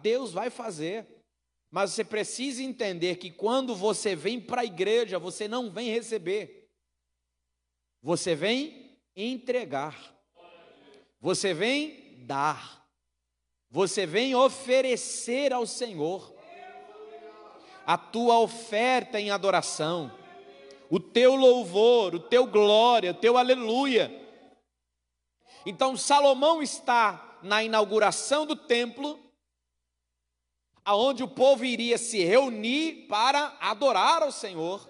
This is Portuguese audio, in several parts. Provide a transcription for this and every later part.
Deus vai fazer. Mas você precisa entender que quando você vem para a igreja, você não vem receber. Você vem entregar. Você vem dar. Você vem oferecer ao Senhor a tua oferta em adoração, o teu louvor, o teu glória, o teu aleluia. Então Salomão está na inauguração do templo, aonde o povo iria se reunir para adorar ao Senhor.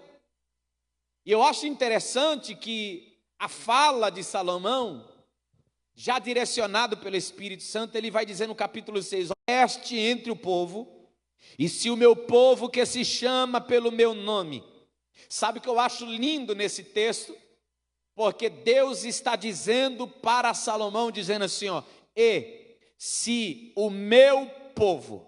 E eu acho interessante que a fala de Salomão, já direcionado pelo Espírito Santo, ele vai dizer no capítulo 6, este entre o povo, e se o meu povo que se chama pelo meu nome. Sabe o que eu acho lindo nesse texto? Porque Deus está dizendo para Salomão, dizendo assim, e se o meu povo,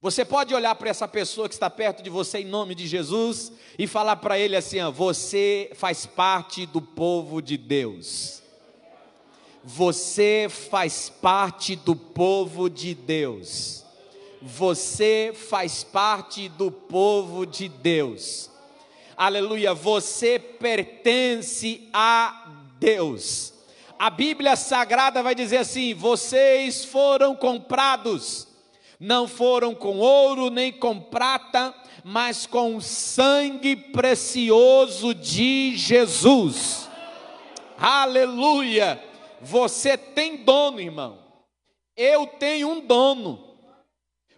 você pode olhar para essa pessoa que está perto de você em nome de Jesus e falar para ele assim, você faz parte do povo de Deus. Você faz parte do povo de Deus. Você faz parte do povo de Deus. Aleluia, você pertence a Deus. A Bíblia Sagrada vai dizer assim, vocês foram comprados, não foram com ouro nem com prata, mas com o sangue precioso de Jesus. Aleluia, você tem dono, irmão. Eu tenho um dono.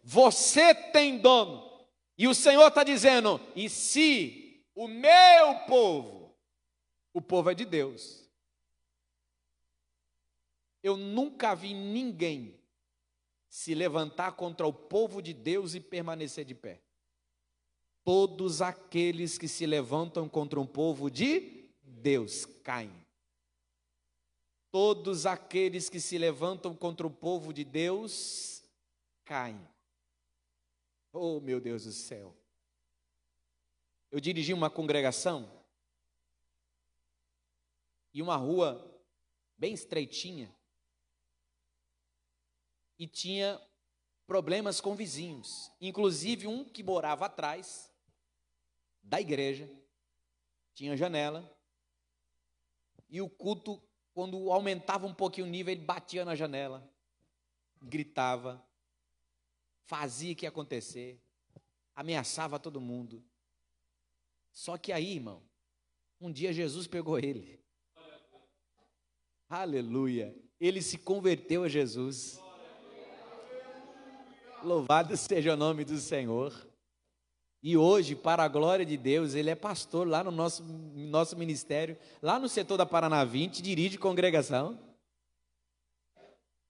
Você tem dono. E o Senhor está dizendo, e se o meu povo, o povo é de Deus. Eu nunca vi ninguém se levantar contra o povo de Deus e permanecer de pé. Todos aqueles que se levantam contra um povo de Deus caem. Todos aqueles que se levantam contra o povo de Deus caem. Oh, meu Deus do céu. Eu dirigi uma congregação e uma rua bem estreitinha e tinha problemas com vizinhos, inclusive um que morava atrás da igreja, tinha janela, e o culto, quando aumentava um pouquinho o nível, ele batia na janela, gritava, fazia o que ia acontecer, ameaçava todo mundo. Só que aí, irmão, um dia Jesus pegou ele. Aleluia. Ele se converteu a Jesus. Louvado seja o nome do Senhor. E hoje, para a glória de Deus, ele é pastor lá no nosso ministério, lá no setor da Paraná 20, dirige congregação.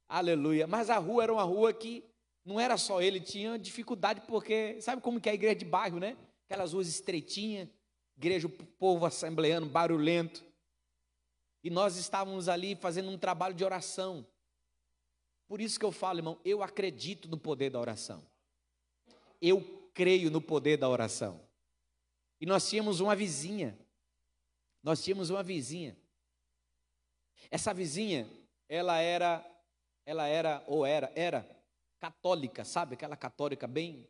Aleluia. Mas a rua era uma rua que não era só ele, tinha dificuldade, porque sabe como que é a igreja de bairro, né? Aquelas ruas estreitinhas, igreja, o povo assembleando, barulhento. E nós estávamos ali fazendo um trabalho de oração. Por isso que eu falo, irmão, eu acredito no poder da oração. Eu creio no poder da oração. E nós tínhamos uma vizinha. Essa vizinha, ela era católica, sabe? Aquela católica bem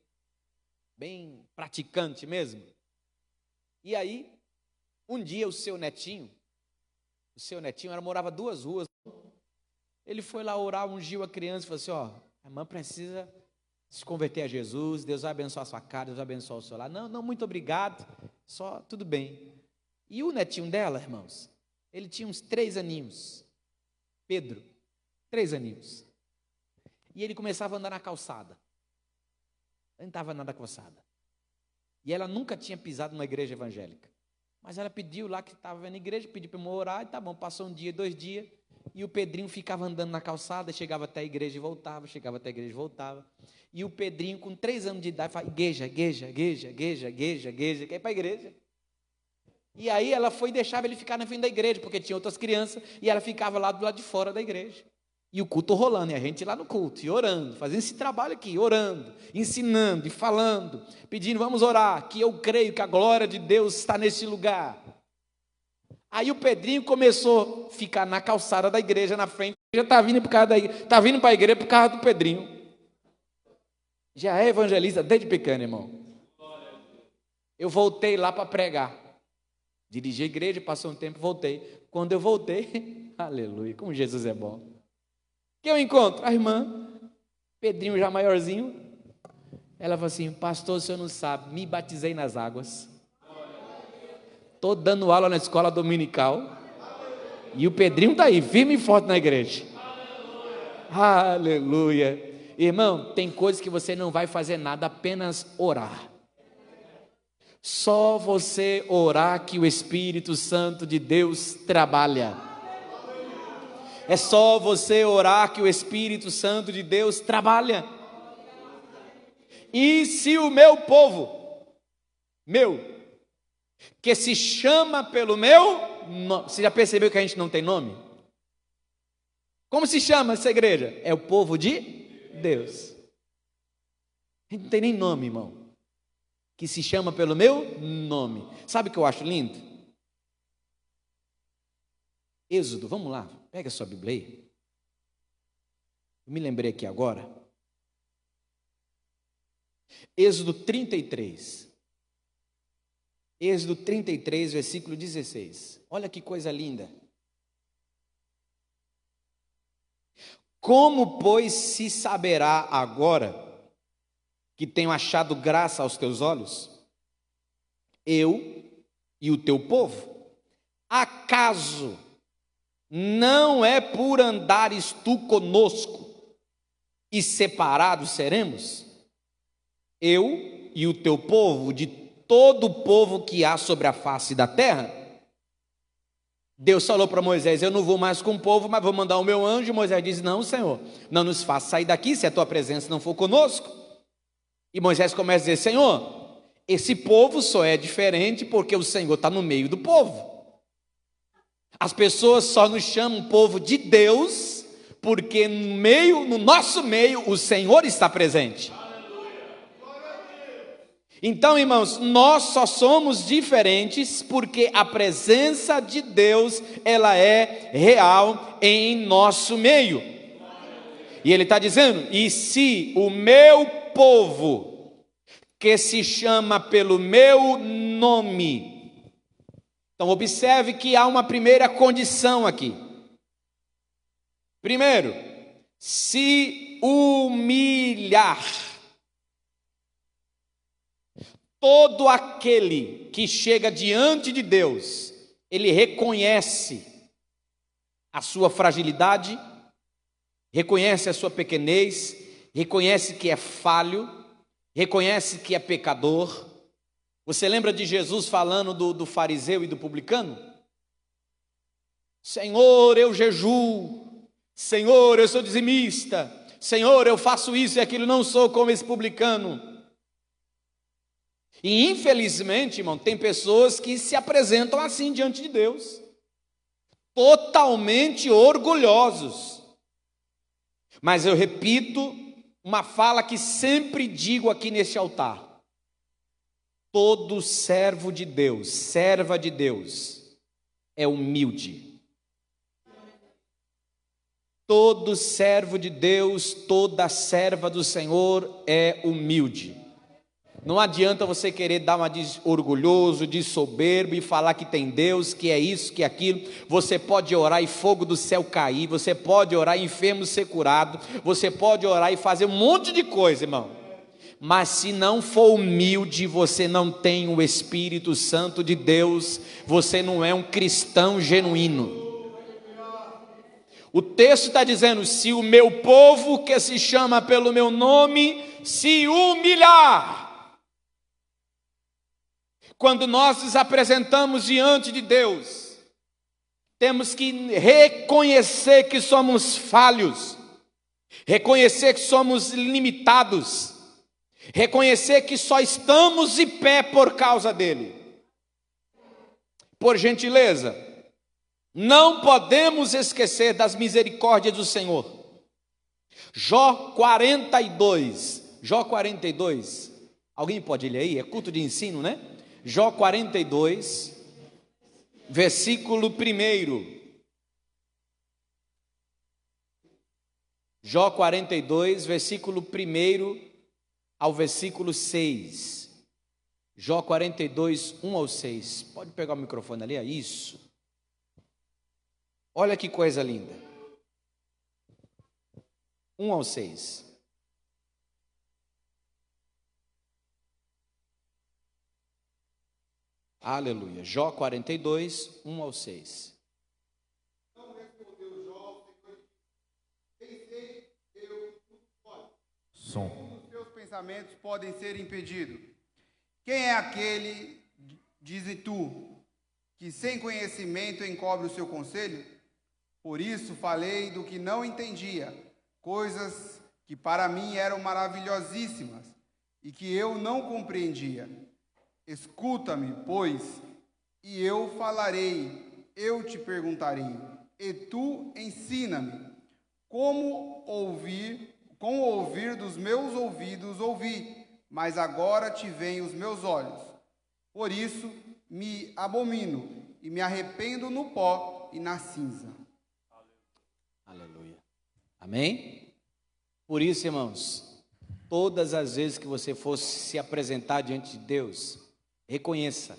praticante mesmo. E aí, um dia o seu netinho, ela morava 2 ruas, ele foi lá orar, ungiu a criança e falou assim, a irmã precisa se converter a Jesus, Deus vai abençoar a sua casa, Deus vai abençoar o seu lar. Não, muito obrigado, só tudo bem. E o netinho dela, irmãos, ele tinha uns 3 aninhos, Pedro, 3 aninhos. E ele começava a andar na calçada. Ele estava andando na calçada. E ela nunca tinha pisado numa igreja evangélica. Mas ela pediu lá que estava vendo a igreja, pediu para eu orar, e tá bom, passou um dia, 2 dias, e o Pedrinho ficava andando na calçada, chegava até a igreja e voltava, E o Pedrinho, com 3 anos de idade, falava, igreja, quer ir para a igreja. E aí ela foi e deixava ele ficar na frente da igreja, porque tinha outras crianças, e ela ficava lá do lado de fora da igreja. E o culto rolando, e a gente lá no culto, e orando, fazendo esse trabalho aqui, orando, ensinando e falando, pedindo, vamos orar, que eu creio que a glória de Deus está nesse lugar. Aí o Pedrinho começou a ficar na calçada da igreja, na frente, já está vindo para a igreja por causa do Pedrinho. Já é evangelista desde pequeno, irmão. Eu voltei lá para pregar. Dirigi a igreja, passou um tempo, voltei. Quando eu voltei, aleluia, como Jesus é bom. Que eu encontro? A irmã, Pedrinho já maiorzinho. Ela falou assim: pastor, o senhor não sabe, me batizei nas águas. Estou dando aula na escola dominical. E o Pedrinho está aí, firme e forte na igreja. Aleluia. Irmão, tem coisas que você não vai fazer nada, apenas orar. Só você orar que o Espírito Santo de Deus trabalha. É só você orar que o Espírito Santo de Deus trabalha. E se o meu povo, que se chama pelo meu nome, você já percebeu que a gente não tem nome? Como se chama essa igreja? É o povo de Deus. A gente não tem nem nome, irmão. Que se chama pelo meu nome. Sabe o que eu acho lindo? Êxodo, vamos lá, pega a sua Bíblia aí. Eu me lembrei aqui agora. Êxodo 33. Êxodo 33, versículo 16. Olha que coisa linda. Como, pois, se saberá agora que tenho achado graça aos teus olhos, eu e o teu povo? Acaso não é por andares tu conosco e separados seremos? Eu e o teu povo, de todo o povo que há sobre a face da terra? Deus falou para Moisés: eu não vou mais com o povo, mas vou mandar o meu anjo. Moisés diz: não, Senhor, não nos faça sair daqui se a tua presença não for conosco. E Moisés começa a dizer: Senhor, esse povo só é diferente porque o Senhor está no meio do povo. As pessoas só nos chamam povo de Deus porque no nosso meio o Senhor está presente. Então, irmãos, nós só somos diferentes porque a presença de Deus, ela é real em nosso meio. E ele está dizendo: e se o meu povo, que se chama pelo meu nome. Então observe que há uma primeira condição aqui. Primeiro, se humilhar. Todo aquele que chega diante de Deus, ele reconhece a sua fragilidade, reconhece a sua pequenez, reconhece que é falho, reconhece que é pecador. Você lembra de Jesus falando do fariseu e do publicano? Senhor, eu jejuo. Senhor, eu sou dizimista. Senhor, eu faço isso e aquilo, não sou como esse publicano. E infelizmente, irmão, tem pessoas que se apresentam assim diante de Deus, totalmente orgulhosos. Mas eu repito uma fala que sempre digo aqui neste altar: todo servo de Deus, serva de Deus, é humilde. Todo servo de Deus, toda serva do Senhor é humilde. Não adianta você querer dar uma de orgulhoso, de soberbo e falar que tem Deus, que é isso, que é aquilo. Você pode orar e fogo do céu cair, você pode orar e enfermo ser curado, você pode orar e fazer um monte de coisa, irmão. Mas se não for humilde, você não tem o Espírito Santo de Deus, você não é um cristão genuíno. O texto está dizendo: se o meu povo, que se chama pelo meu nome, se humilhar. Quando nós nos apresentamos diante de Deus, temos que reconhecer que somos falhos, reconhecer que somos limitados, reconhecer que só estamos de pé por causa dele. Por gentileza, não podemos esquecer das misericórdias do Senhor. Jó 42, alguém pode ler aí? É culto de ensino, né? Jó 42, versículo 1. Jó 42, versículo 1. ao versículo 6. Jó 42, 1 ao 6. Pode pegar o microfone ali? É isso. Olha que coisa linda. 1 ao 6. Aleluia. Jó 42, 1 ao 6. Não respondeu Jó, pensei eu, Som. como os teus pensamentos podem ser impedidos? Quem é aquele, dize tu, que sem conhecimento encobre o seu conselho? Por isso falei do que não entendia, coisas que para mim eram maravilhosíssimas e que eu não compreendia. Escuta-me, pois, e eu falarei, eu te perguntarei, e tu ensina-me. Com o ouvir dos meus ouvidos ouvi, mas agora te veem os meus olhos. Por isso me abomino e me arrependo no pó e na cinza. Aleluia. Amém? Por isso, irmãos, todas as vezes que você for se apresentar diante de Deus, reconheça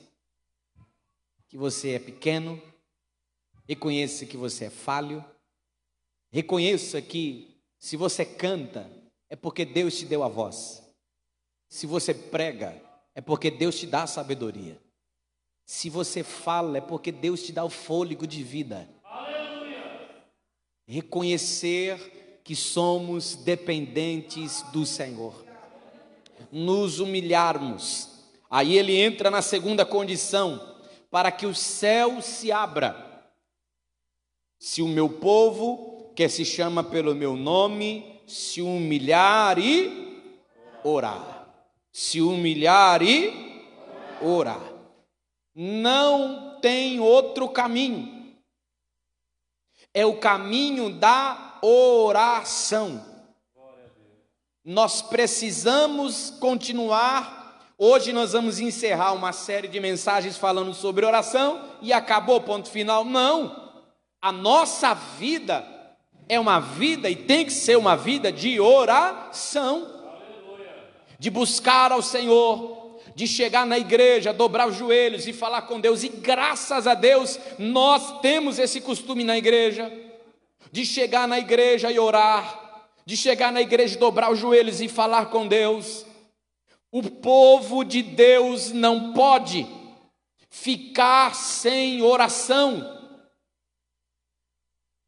que você é pequeno, reconheça que você é falho, reconheça que se você canta, é porque Deus te deu a voz. Se você prega, é porque Deus te dá a sabedoria. Se você fala, é porque Deus te dá o fôlego de vida. Aleluia. Reconhecer que somos dependentes do Senhor. Nos humilharmos. Aí ele entra na segunda condição, para que o céu se abra. Se o meu povo, que se chama pelo meu nome, se humilhar e orar. Se humilhar e orar. Não tem outro caminho. É o caminho da oração. Nós precisamos continuar. Hoje nós vamos encerrar uma série de mensagens falando sobre oração e acabou, ponto final. Não, a nossa vida é uma vida e tem que ser uma vida de oração, de buscar ao Senhor, de chegar na igreja, dobrar os joelhos e falar com Deus. E graças a Deus nós temos esse costume na igreja, de chegar na igreja e orar, de chegar na igreja e dobrar os joelhos e falar com Deus. O povo de Deus não pode ficar sem oração.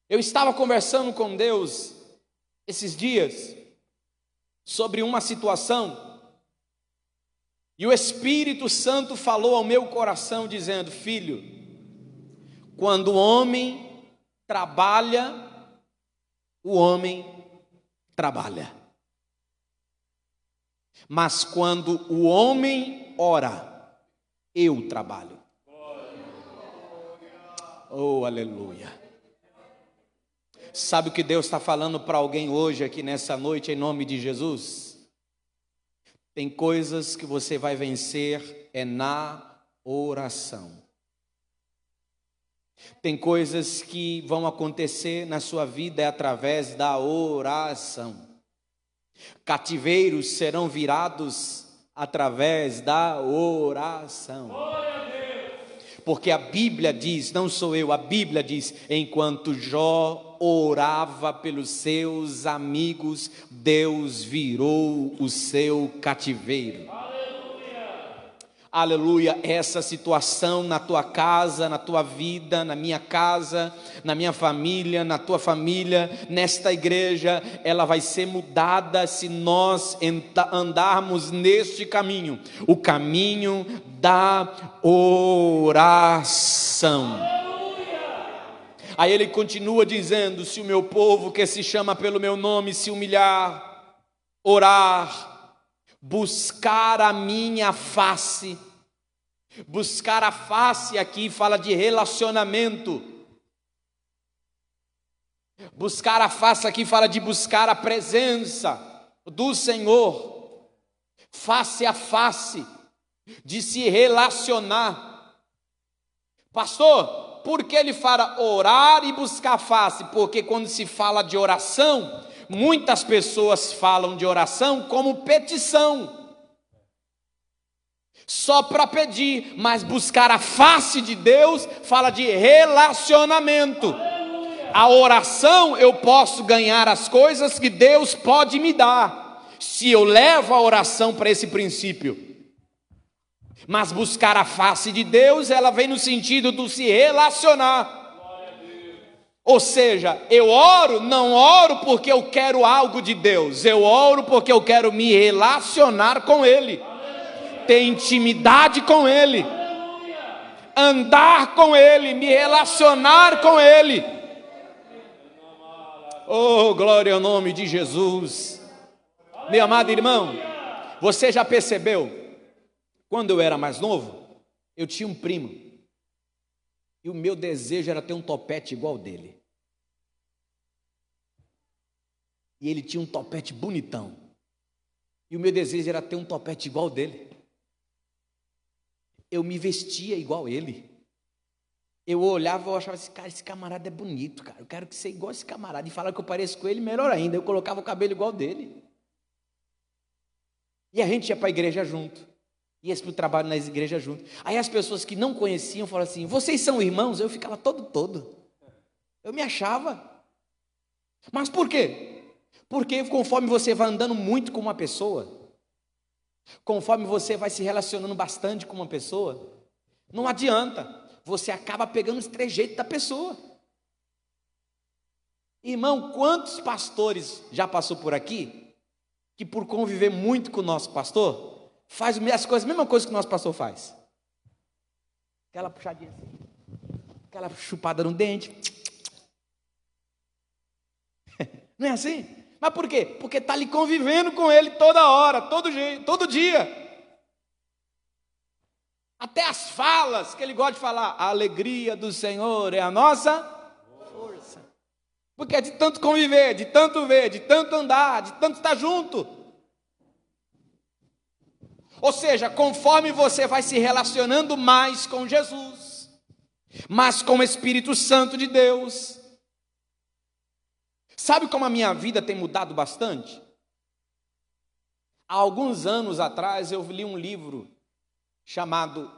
Eu estava conversando com Deus esses dias sobre uma situação e o Espírito Santo falou ao meu coração dizendo: filho, quando o homem trabalha, o homem trabalha. Mas quando o homem ora, eu trabalho. Oh, aleluia. Sabe o que Deus está falando para alguém hoje aqui nessa noite, em nome de Jesus? Tem coisas que você vai vencer é na oração. Tem coisas que vão acontecer na sua vida é através da oração. Cativeiros serão virados através da oração. Porque a Bíblia diz, não sou eu, a Bíblia diz, enquanto Jó orava pelos seus amigos, Deus virou o seu cativeiro. Aleluia, essa situação na tua casa, na tua vida, na minha casa, na minha família, na tua família, nesta igreja, ela vai ser mudada se nós andarmos neste caminho, o caminho da oração. Aí ele continua dizendo: se o meu povo que se chama pelo meu nome se humilhar, orar, buscar a minha face. Buscar a face aqui fala de relacionamento. Buscar a face aqui fala de buscar a presença do Senhor. Face a face, de se relacionar. Pastor, por que ele fala orar e buscar a face? Porque quando se fala de oração, muitas pessoas falam de oração como petição, só para pedir, mas buscar a face de Deus fala de relacionamento. A oração, eu posso ganhar as coisas que Deus pode me dar, se eu levo a oração para esse princípio. Mas buscar a face de Deus, ela vem no sentido do se relacionar. Ou seja, eu oro, não oro porque eu quero algo de Deus, eu oro porque eu quero me relacionar com Ele, ter intimidade com Ele, andar com Ele, me relacionar com Ele. Oh, glória ao nome de Jesus. Meu amado irmão, você já percebeu? Quando eu era mais novo, eu tinha um primo, e o meu desejo era ter um topete igual dele. E ele tinha um topete bonitão, e o meu desejo era ter um topete igual dele. Eu me vestia igual ele. Eu olhava e achava assim, cara, esse camarada é bonito, cara, eu quero que seja igual esse camarada. E falar que eu pareço com ele, melhor ainda, eu colocava o cabelo igual dele. E a gente ia para a igreja junto, ia para o trabalho nas igrejas junto. Aí as pessoas que não conheciam falavam assim, vocês são irmãos? Eu ficava todo. Eu me achava. Mas por quê? Porque conforme você vai andando muito com uma pessoa, conforme você vai se relacionando bastante com uma pessoa, não adianta, você acaba pegando os trejeitos da pessoa. Irmão, quantos pastores já passou por aqui, que por conviver muito com o nosso pastor, faz as coisas, a mesma coisa que o nosso pastor faz. Aquela puxadinha assim, aquela chupada no dente. Não é assim? Mas por quê? Porque está ali convivendo com ele toda hora, todo dia. Até as falas que ele gosta de falar, a alegria do Senhor é a nossa força. Porque é de tanto conviver, de tanto ver, de tanto andar, de tanto estar junto. Ou seja, conforme você vai se relacionando mais com Jesus, mais com o Espírito Santo de Deus. Sabe como a minha vida tem mudado bastante? Há alguns anos atrás eu li um livro chamado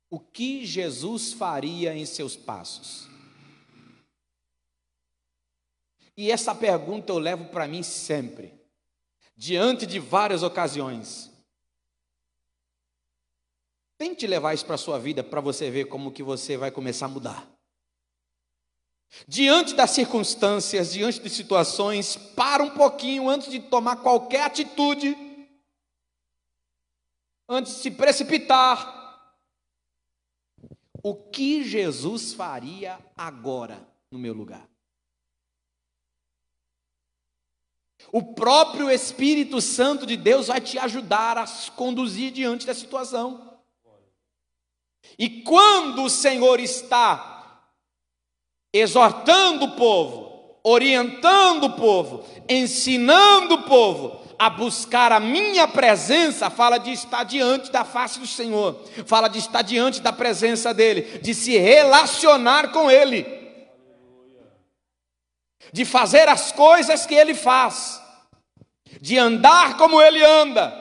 O que Jesus faria em seus passos. E essa pergunta eu levo para mim sempre, diante de várias ocasiões. Tente levar isso para a sua vida, para você ver como que você vai começar a mudar. Diante das circunstâncias, diante de situações, para um pouquinho antes de tomar qualquer atitude, antes de se precipitar. O que Jesus faria agora no meu lugar? O próprio Espírito Santo de Deus vai te ajudar a se conduzir diante da situação. E quando o Senhor está exortando o povo, orientando o povo, ensinando o povo a buscar a minha presença, fala de estar diante da face do Senhor, fala de estar diante da presença dEle, de se relacionar com Ele, de fazer as coisas que Ele faz, de andar como Ele anda.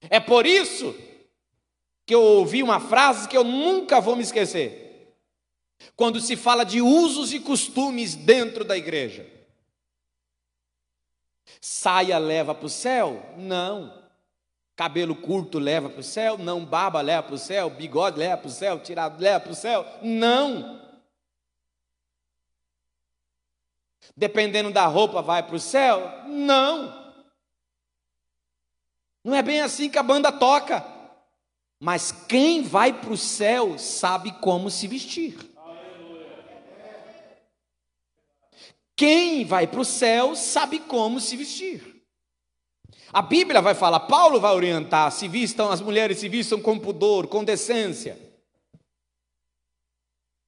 É por isso que eu ouvi uma frase que eu nunca vou me esquecer, quando se fala de usos e costumes dentro da igreja. Saia leva para o céu? Não. Cabelo curto leva para o céu? Não. Barba leva para o céu? Bigode leva para o céu? Tirado leva para o céu? Não. Dependendo da roupa vai para o céu? Não. Não é bem assim que a banda toca. Mas quem vai para o céu sabe como se vestir. Quem vai para o céu sabe como se vestir. A Bíblia vai falar, Paulo vai orientar, se vistam, as mulheres se vistam com pudor, com decência.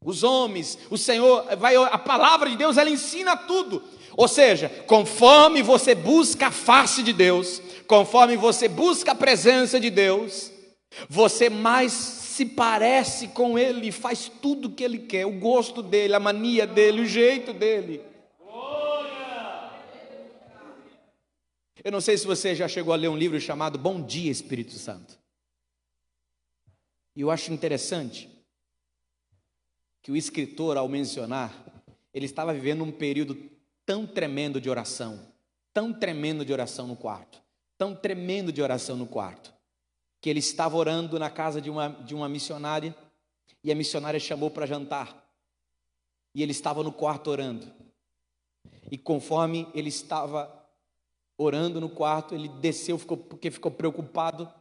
Os homens, o Senhor, a palavra de Deus, ela ensina tudo. Ou seja, conforme você busca a face de Deus, conforme você busca a presença de Deus, você mais se parece com Ele, faz tudo o que Ele quer, o gosto dEle, a mania dEle, o jeito dEle. Eu não sei se você já chegou a ler um livro chamado Bom Dia, Espírito Santo. E eu acho interessante que o escritor, ao mencionar, ele estava vivendo um período tão tremendo de oração no quarto, tão tremendo de oração no quarto, que ele estava orando na casa de uma missionária, e a missionária chamou para jantar, e ele estava no quarto orando, e conforme ele estava orando no quarto, ele desceu, porque ficou preocupado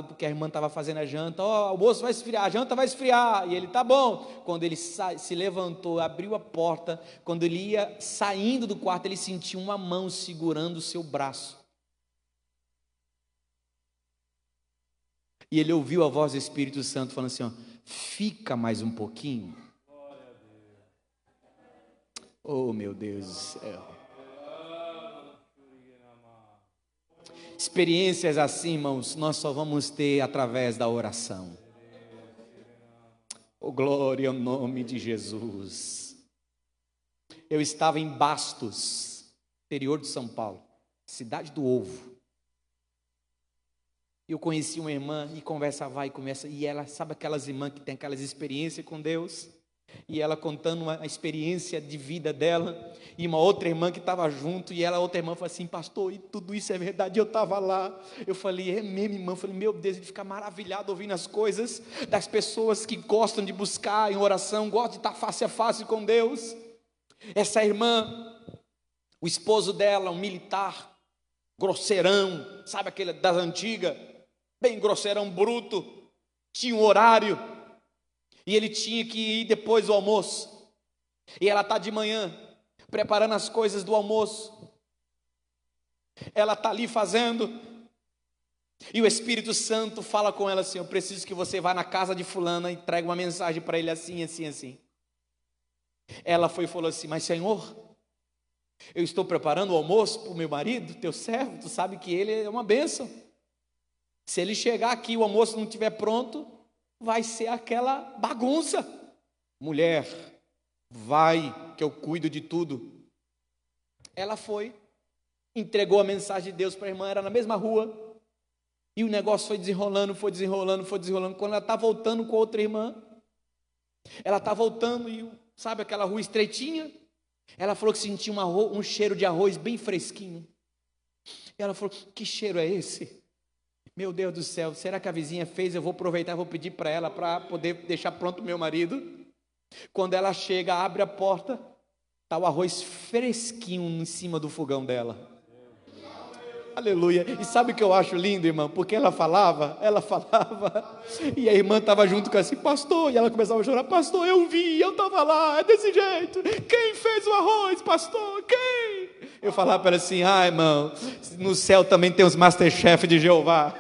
porque a irmã estava fazendo a janta. O almoço vai esfriar, a janta vai esfriar, e ele, tá bom. Quando ele se levantou, abriu a porta, quando ele ia saindo do quarto, ele sentiu uma mão segurando o seu braço, e ele ouviu a voz do Espírito Santo falando assim, fica mais um pouquinho. Oh, meu Deus do céu. Experiências assim, irmãos, nós só vamos ter através da oração. Oh, glória ao nome de Jesus. Eu estava em Bastos, interior de São Paulo, cidade do ovo. Eu conheci uma irmã e conversa vai e começa, e ela, sabe aquelas irmãs que tem aquelas experiências com Deus? E ela contando uma experiência de vida dela, e uma outra irmã que estava junto, e ela, outra irmã, falou assim, pastor, e tudo isso é verdade, eu estava lá. Eu falei, é mesmo, irmã? Eu falei, meu Deus, ele fica maravilhado ouvindo as coisas das pessoas que gostam de buscar em oração, gostam de estar face a face com Deus. Essa irmã, o esposo dela, um militar, grosseirão, sabe aquele das antigas, bem grosseirão, bruto, tinha um horário, e ele tinha que ir depois do almoço, e ela está de manhã, preparando as coisas do almoço, ela está ali fazendo, e o Espírito Santo fala com ela assim, eu preciso que você vá na casa de fulana e traga uma mensagem para ele assim, assim, assim. Ela foi e falou assim, mas Senhor, eu estou preparando o almoço para o meu marido, teu servo, tu sabe que ele é uma bênção, se ele chegar aqui e o almoço não estiver pronto, vai ser aquela bagunça. Mulher, vai que eu cuido de tudo. Ela foi, entregou a mensagem de Deus para a irmã, era na mesma rua, e o negócio foi desenrolando. Quando ela está voltando com outra irmã, ela está voltando e sabe aquela rua estreitinha? Ela falou que sentia um cheiro de arroz bem fresquinho. E ela falou, que cheiro é esse? Meu Deus do céu, será que a vizinha fez? Eu vou aproveitar, vou pedir para ela, para poder deixar pronto o meu marido. Quando ela chega, abre a porta, está o arroz fresquinho em cima do fogão dela. Aleluia. E sabe o que eu acho lindo, irmão? Porque ela falava, e a irmã estava junto com assim, pastor, e ela começava a chorar, pastor, eu vi, eu estava lá, é desse jeito. Quem fez o arroz, pastor? Quem? Eu falava para ela assim, irmão, no céu também tem os Masterchef de Jeová.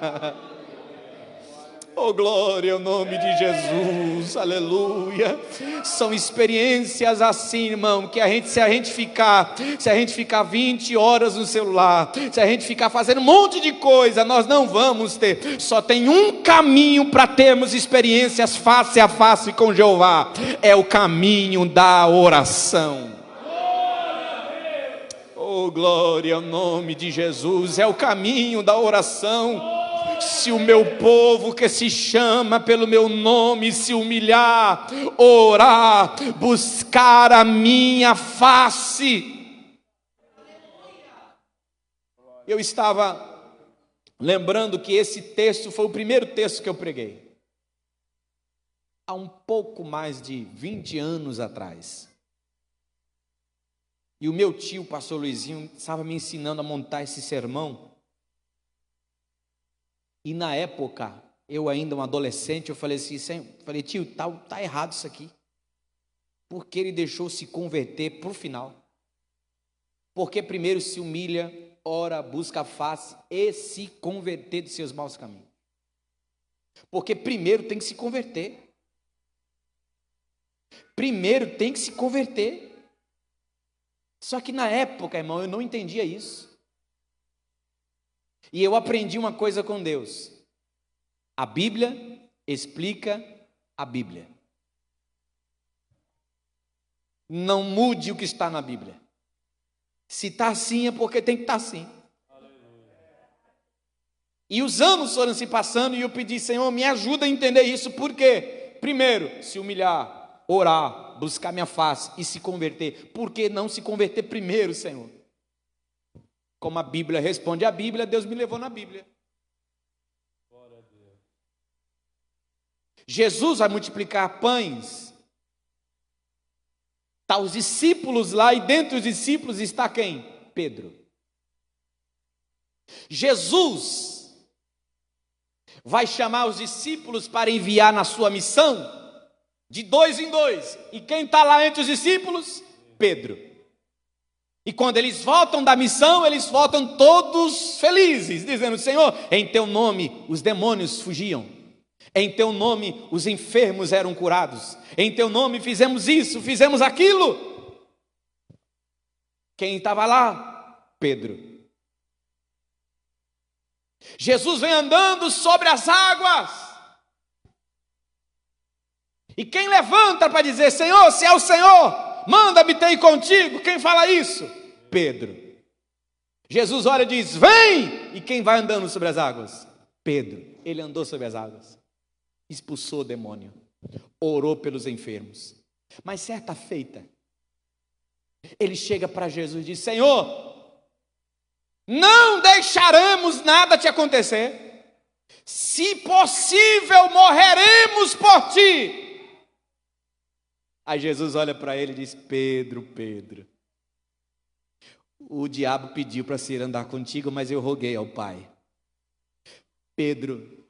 Oh, glória ao nome de Jesus, aleluia. São experiências assim, irmão, que se a gente ficar 20 horas no celular, se a gente ficar fazendo um monte de coisa, nós não vamos ter. Só tem um caminho para termos experiências face a face com Jeová, é o caminho da oração. Oh, glória ao nome de Jesus, é o caminho da oração. Se o meu povo que se chama pelo meu nome se humilhar, orar, buscar a minha face. Eu estava lembrando que esse texto foi o primeiro texto que eu preguei, há um pouco mais de 20 anos atrás. E o meu tio, pastor Luizinho, estava me ensinando a montar esse sermão. E na época, eu ainda um adolescente, eu falei assim, tio, tá errado isso aqui. Porque ele deixou se converter para o final. Porque primeiro se humilha, ora, busca a face e se converter dos seus maus caminhos. Porque primeiro tem que se converter. Primeiro tem que se converter. Só que na época, irmão, eu não entendia isso. E eu aprendi uma coisa com Deus. A Bíblia explica a Bíblia. Não mude o que está na Bíblia. Se está assim é porque tem que estar assim. E os anos foram se passando e eu pedi, Senhor, me ajuda a entender isso. Por quê? Primeiro, se humilhar, orar, buscar minha face e se converter. Por que não se converter primeiro, Senhor? Como a Bíblia responde a Bíblia, Deus me levou na Bíblia. Jesus vai multiplicar pães. Está os discípulos lá, e dentre os discípulos está quem? Pedro. Jesus vai chamar os discípulos para enviar na sua missão, de 2 em 2. E quem está lá entre os discípulos? Pedro. E quando eles voltam da missão, eles voltam todos felizes, dizendo, Senhor, em teu nome os demônios fugiam. Em teu nome os enfermos eram curados. Em teu nome fizemos isso, fizemos aquilo. Quem estava lá? Pedro. Jesus vem andando sobre as águas. E quem levanta para dizer, Senhor, se é o Senhor, manda-me ter contigo. Quem fala isso? Pedro. Jesus olha e diz, vem! E quem vai andando sobre as águas? Pedro. Ele andou sobre as águas. Expulsou o demônio, orou pelos enfermos. Mas certa feita, ele chega para Jesus e diz, Senhor, não deixaremos nada te acontecer, se possível morreremos por ti. Aí Jesus olha para ele e diz, Pedro, Pedro, o diabo pediu para se ir andar contigo, mas eu roguei ao Pai. Pedro,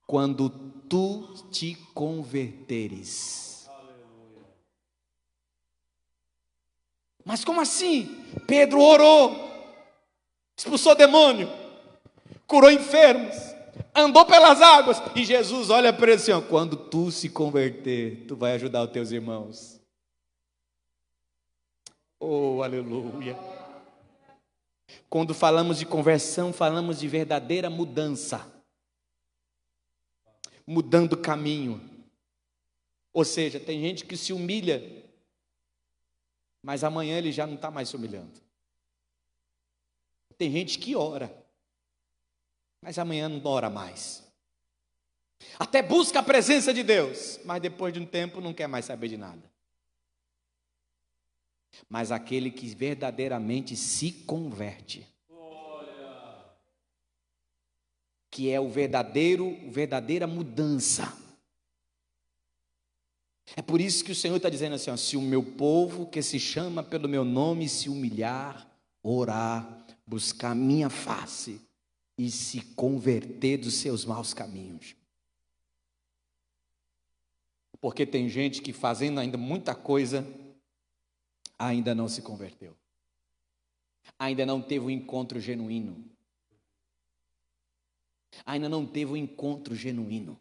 quando tu te converteres. Aleluia. Mas como assim? Pedro orou, expulsou demônio, curou enfermos, andou pelas águas, e Jesus olha para ele assim, ó, quando tu se converter, tu vai ajudar os teus irmãos. Oh, aleluia. Quando falamos de conversão, falamos de verdadeira mudança. Mudando o caminho. Ou seja, tem gente que se humilha, mas amanhã ele já não está mais se humilhando. Tem gente que ora, mas amanhã não ora mais. Até busca a presença de Deus, mas depois de um tempo não quer mais saber de nada. Mas aquele que verdadeiramente se converte, que é verdadeira mudança. É por isso que o Senhor está dizendo assim, ó, se o meu povo que se chama pelo meu nome se humilhar, orar, buscar minha face e se converter dos seus maus caminhos. Porque tem gente que fazendo ainda muita coisa, ainda não se converteu. Ainda não teve um encontro genuíno. Ainda não teve um encontro genuíno.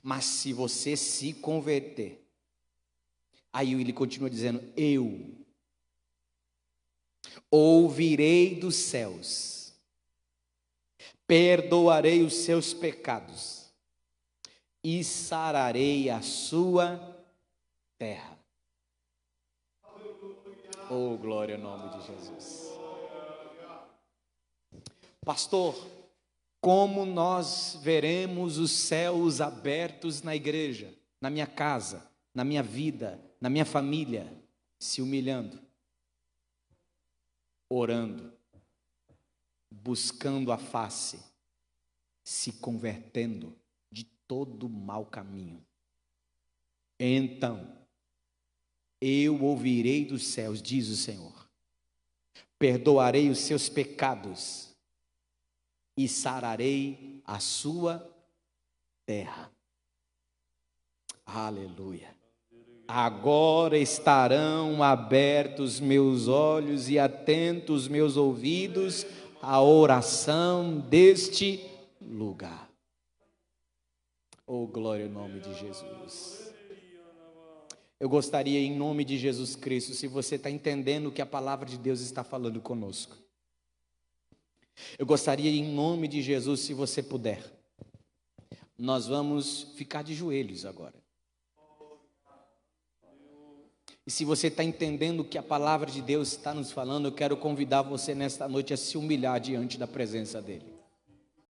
Mas se você se converter, aí ele continua dizendo, eu ouvirei dos céus, perdoarei os seus pecados e sararei a sua terra. Oh, glória ao nome de Jesus. Pastor, como nós veremos os céus abertos na igreja, na minha casa, na minha vida, na minha família, se humilhando, orando, buscando a face, se convertendo de todo mau caminho. Então, eu ouvirei dos céus, diz o Senhor, perdoarei os seus pecados e sararei a sua terra. Aleluia. Agora estarão abertos meus olhos e atentos meus ouvidos à oração deste lugar. Oh, glória ao nome de Jesus. Eu gostaria, em nome de Jesus Cristo, se você está entendendo o que a palavra de Deus está falando conosco, eu gostaria, em nome de Jesus, se você puder, nós vamos ficar de joelhos agora. E se você está entendendo o que a palavra de Deus está nos falando, eu quero convidar você nesta noite a se humilhar diante da presença dEle.